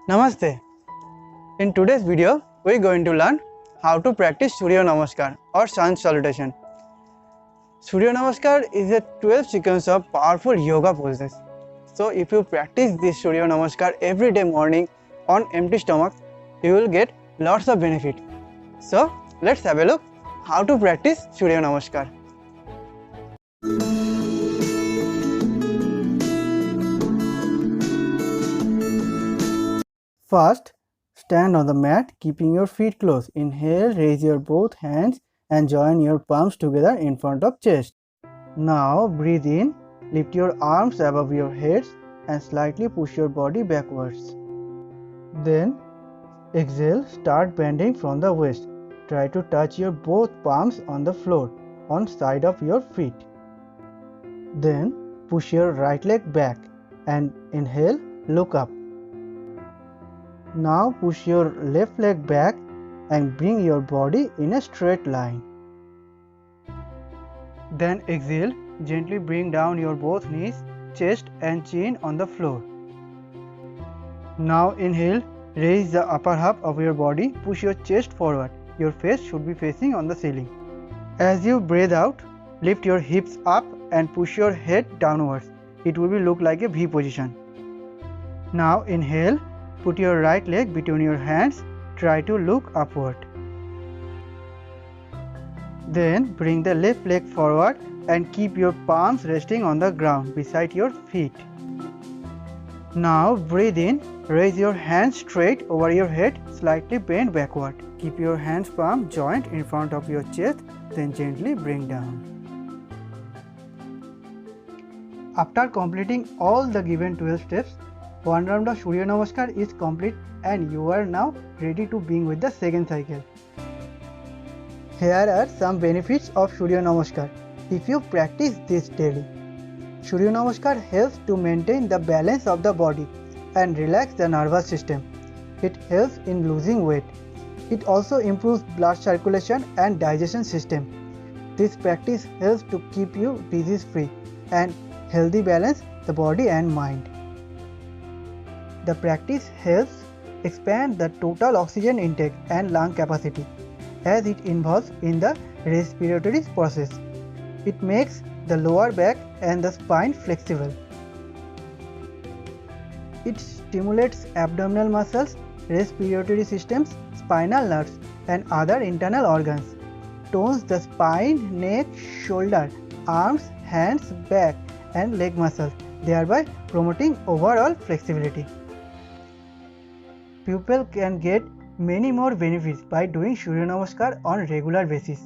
Namaste. In today's video, we are going to learn how to practice Surya Namaskar or sun salutation. Surya Namaskar is a 12 sequence of powerful yoga poses. So if you practice this Surya Namaskar every day morning on empty stomach, you will get lots of benefit. So let's have a look how to practice Surya Namaskar. First, stand on the mat, keeping your feet closed. Inhale, raise your both hands and join your palms together in front of chest. Now breathe in, lift your arms above your heads and slightly push your body backwards. Then exhale, start bending from the waist. Try to touch your both palms on the floor on side of your feet. Then push your right leg back and inhale, look up. Now push your left leg back and bring your body in a straight line. Then exhale, gently bring down your both knees, chest and chin on the floor. Now inhale, raise the upper half of your body, push your chest forward. Your face should be facing on the ceiling. As you breathe out, lift your hips up and push your head downwards. It will look like a V position. Now inhale, put your right leg between your hands, try to look upward. Then bring the left leg forward and keep your palms resting on the ground beside your feet. Now breathe in, raise your hands straight over your head, slightly bend backward. Keep your hands palm joint in front of your chest, then gently bring down. After completing all the given 12 steps, one round of Surya Namaskar is complete and you are now ready to begin with the second cycle. Here are some benefits of Surya Namaskar if you practice this daily. Surya Namaskar helps to maintain the balance of the body and relax the nervous system. It helps in losing weight. It also improves blood circulation and digestion system. This practice helps to keep you disease free and healthy balance the body and mind. The practice helps expand the total oxygen intake and lung capacity as it involves in the respiratory process. It makes the lower back and the spine flexible. It stimulates abdominal muscles, respiratory systems, spinal nerves and other internal organs. Tones the spine, neck, shoulder, arms, hands, back and leg muscles, thereby promoting overall flexibility. People can get many more benefits by doing Surya Namaskar on regular basis.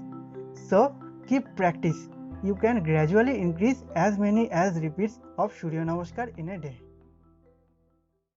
So keep practice. You can gradually increase as many as repeats of Surya Namaskar in a day.